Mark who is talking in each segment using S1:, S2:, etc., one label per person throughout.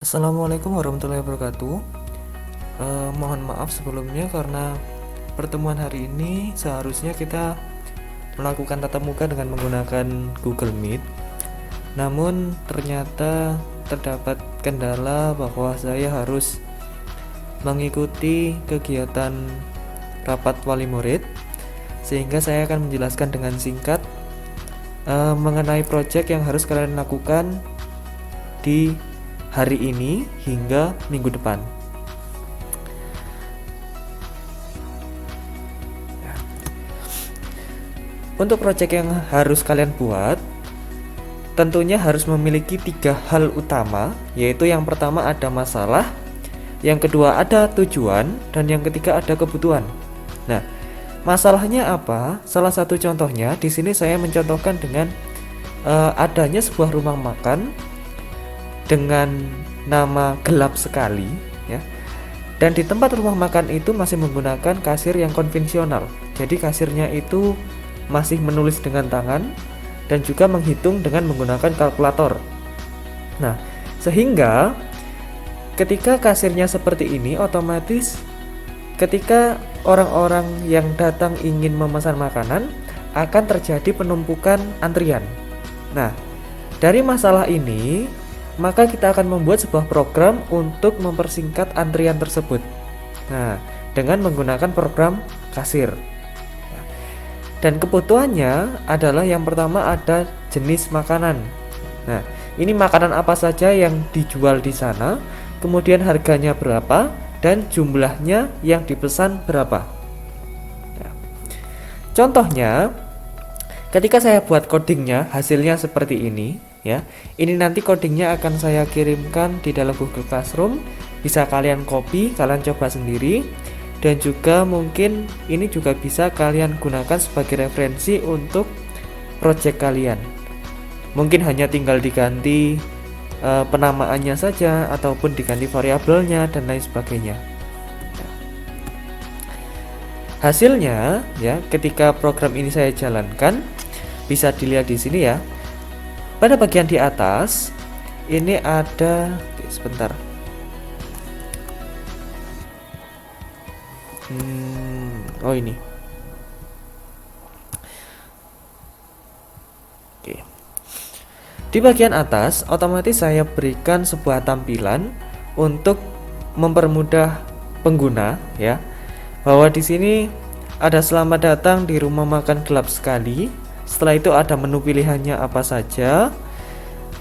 S1: Assalamualaikum warahmatullahi wabarakatuh. Mohon maaf sebelumnya karena pertemuan hari ini seharusnya kita melakukan tatap muka dengan menggunakan Google Meet. Namun ternyata terdapat kendala bahwa saya harus mengikuti kegiatan rapat wali murid, sehingga saya akan menjelaskan dengan singkat mengenai proyek yang harus kalian lakukan di hari ini hingga minggu depan. Untuk proyek yang harus kalian buat, tentunya harus memiliki 3 hal utama, yaitu yang pertama ada masalah, yang kedua ada tujuan, dan yang ketiga ada kebutuhan. Nah, masalahnya apa? Salah satu contohnya di sini saya mencontohkan dengan adanya sebuah rumah makan dengan nama gelap sekali, ya. Dan di tempat rumah makan itu masih menggunakan kasir yang konvensional. Jadi kasirnya itu masih menulis dengan tangan dan juga menghitung dengan menggunakan kalkulator. Nah, sehingga ketika kasirnya seperti ini, otomatis ketika orang-orang yang datang ingin memesan makanan akan terjadi penumpukan antrian. Nah, dari masalah ini maka kita akan membuat sebuah program untuk mempersingkat antrian tersebut. Nah, dengan menggunakan program kasir. Dan kebutuhannya adalah yang pertama ada jenis makanan. Nah, ini makanan apa saja yang dijual di sana, kemudian harganya berapa, dan jumlahnya yang dipesan berapa. Nah, contohnya, ketika saya buat codingnya, hasilnya seperti ini, ya. Ini nanti codingnya akan saya kirimkan di dalam Google Classroom. Bisa kalian copy, kalian coba sendiri. Dan juga mungkin ini juga bisa kalian gunakan sebagai referensi untuk project kalian. Mungkin hanya tinggal diganti penamaannya saja ataupun diganti variabelnya dan lain sebagainya. Hasilnya, ya, ketika program ini saya jalankan, bisa dilihat di sini ya. Pada bagian di atas ini ada, sebentar. Oh ini. Oke. Di bagian atas otomatis saya berikan sebuah tampilan untuk mempermudah pengguna, ya. Bahwa di sini ada selamat datang di rumah makan gelap sekali. Setelah itu ada menu pilihannya apa saja.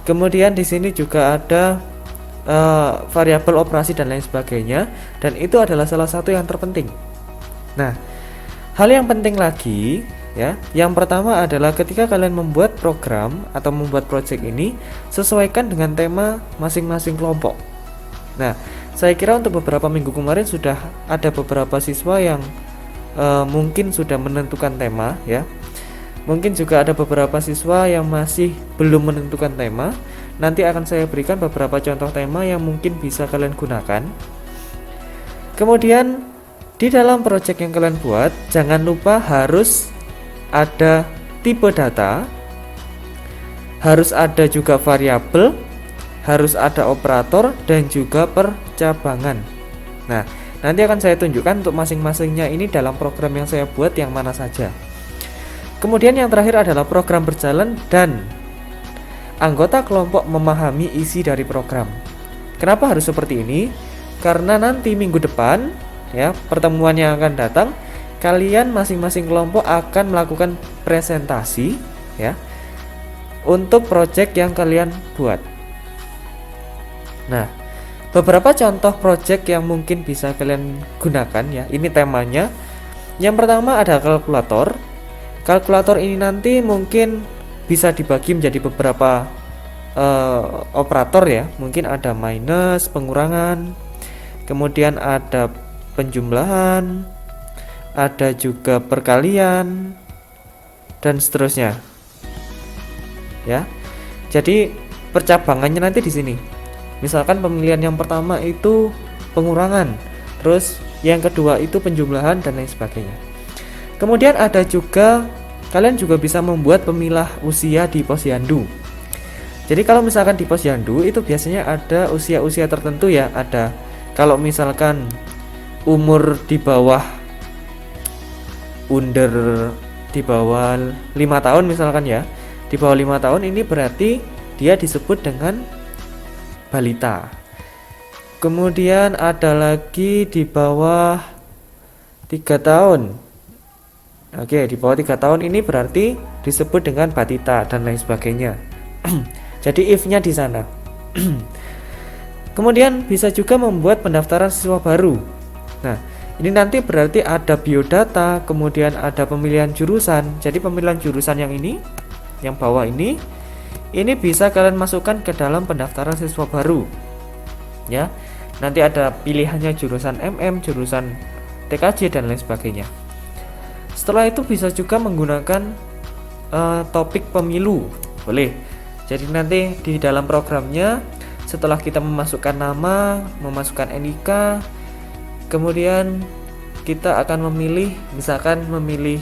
S1: Kemudian di sini juga ada variabel operasi dan lain sebagainya, dan itu adalah salah satu yang terpenting. Nah, hal yang penting lagi, ya, yang pertama adalah ketika kalian membuat program atau membuat project ini, sesuaikan dengan tema masing-masing kelompok. Nah, saya kira untuk beberapa minggu kemarin sudah ada beberapa siswa yang mungkin sudah menentukan tema, ya. Mungkin juga ada beberapa siswa yang masih belum menentukan tema. Nanti akan saya berikan beberapa contoh tema yang mungkin bisa kalian gunakan. Kemudian di dalam project yang kalian buat, jangan lupa harus ada tipe data, harus ada juga variabel, harus ada operator, dan juga percabangan. Nah, nanti akan saya tunjukkan untuk masing-masingnya ini dalam program yang saya buat yang mana saja. Kemudian yang terakhir adalah program berjalan dan anggota kelompok memahami isi dari program. Kenapa harus seperti ini? Karena nanti minggu depan, ya, pertemuan yang akan datang, kalian masing-masing kelompok akan melakukan presentasi, ya, untuk project yang kalian buat. Nah, beberapa contoh project yang mungkin bisa kalian gunakan, ya. Ini temanya. Yang pertama ada kalkulator. Kalkulator ini nanti mungkin bisa dibagi menjadi beberapa operator, ya. Mungkin ada minus, pengurangan, kemudian ada penjumlahan, ada juga perkalian, dan seterusnya, ya. Jadi percabangannya nanti di sini. Misalkan pemilihan yang pertama itu pengurangan, terus yang kedua itu penjumlahan dan lain sebagainya. Kemudian ada juga, kalian juga bisa membuat pemilah usia di posyandu. Jadi kalau misalkan di posyandu itu biasanya ada usia-usia tertentu ya, ada kalau misalkan umur di bawah under di bawah 5 tahun misalkan ya, di bawah 5 tahun ini berarti dia disebut dengan balita. Kemudian ada lagi di bawah 3 tahun. Oke, di bawah 3 tahun ini berarti disebut dengan batita dan lain sebagainya. Jadi if-nya di sana. Kemudian bisa juga membuat pendaftaran siswa baru. Nah, ini nanti berarti ada biodata, kemudian ada pemilihan jurusan. Jadi pemilihan jurusan yang ini, yang bawah ini bisa kalian masukkan ke dalam pendaftaran siswa baru. Ya. Nanti ada pilihannya jurusan MM, jurusan TKJ dan lain sebagainya. Setelah itu bisa juga menggunakan topik pemilu, boleh. Jadi nanti di dalam programnya setelah kita memasukkan nama, memasukkan NIK, kemudian kita akan memilih, misalkan memilih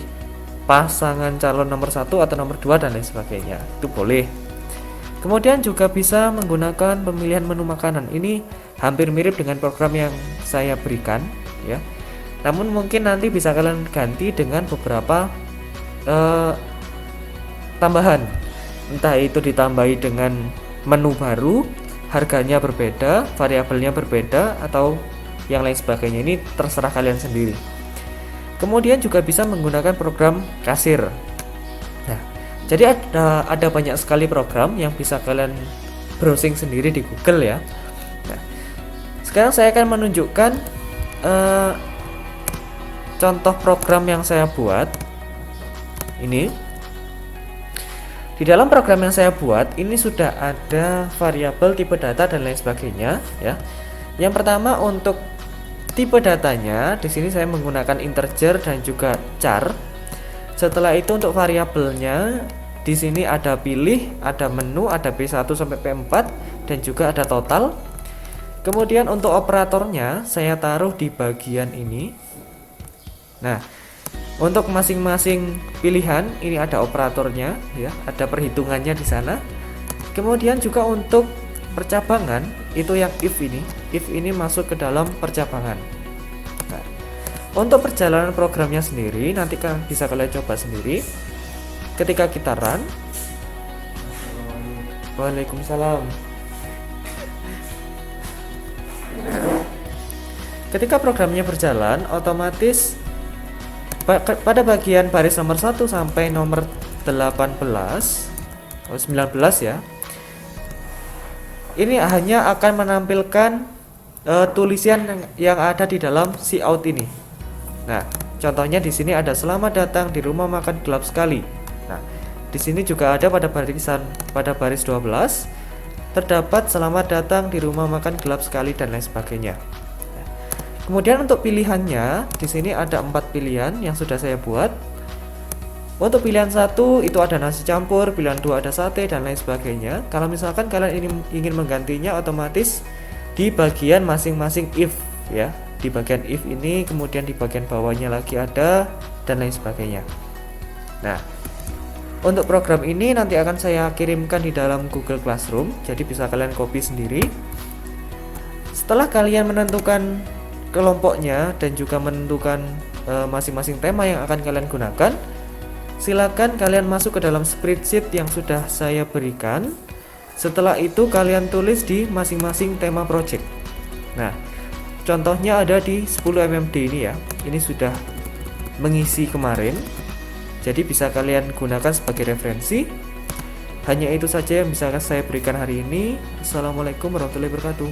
S1: pasangan calon nomor 1 atau nomor 2 dan lain sebagainya. Itu boleh. Kemudian juga bisa menggunakan pemilihan menu makanan. Ini hampir mirip dengan program yang saya berikan ya. Namun mungkin nanti bisa kalian ganti dengan beberapa tambahan. Entah itu ditambahi dengan menu baru, harganya berbeda, variabelnya berbeda, atau yang lain sebagainya. Ini terserah kalian sendiri. Kemudian juga bisa menggunakan program kasir. Nah, jadi ada banyak sekali program yang bisa kalian browsing sendiri di Google ya. Nah, sekarang saya akan menunjukkan contoh program yang saya buat. Ini di dalam program yang saya buat ini sudah ada variabel tipe data dan lain sebagainya ya. Yang pertama untuk tipe datanya di sini saya menggunakan integer dan juga char. Setelah itu untuk variabelnya di sini ada pilih, ada menu, ada P1 sampai P4 dan juga ada total. Kemudian untuk operatornya saya taruh di bagian ini. Nah, untuk masing-masing pilihan ini ada operatornya ya, ada perhitungannya di sana. Kemudian juga untuk percabangan itu yang if ini masuk ke dalam percabangan. Nah, untuk perjalanan programnya sendiri nanti kan bisa kalian coba sendiri. Ketika kita run, Waalaikumsalam. Ketika programnya berjalan, otomatis pada bagian baris nomor 1 sampai nomor 18 atau 19 ya. Ini hanya akan menampilkan tulisan yang ada di dalam cout ini. Nah, contohnya di sini ada selamat datang di rumah makan gelap sekali. Nah, di sini juga ada pada baris 12 terdapat selamat datang di rumah makan gelap sekali dan lain sebagainya. Nah, kemudian untuk pilihannya di sini ada 4 pilihan yang sudah saya buat. Untuk pilihan 1 itu ada nasi campur, pilihan 2 ada sate dan lain sebagainya. Kalau misalkan kalian ingin menggantinya, otomatis di bagian masing-masing if ya. Di bagian if ini, kemudian di bagian bawahnya lagi ada dan lain sebagainya. Nah, untuk program ini nanti akan saya kirimkan di dalam Google Classroom, jadi bisa kalian copy sendiri. Setelah kalian menentukan kelompoknya dan juga menentukan masing-masing tema yang akan kalian gunakan, silakan kalian masuk ke dalam spreadsheet yang sudah saya berikan. Setelah itu kalian tulis di masing-masing tema project. Nah, contohnya ada di 10 mmd ini ya. Ini sudah mengisi kemarin, jadi bisa kalian gunakan sebagai referensi. Hanya itu saja yang bisa saya berikan hari ini. Assalamualaikum warahmatullahi wabarakatuh.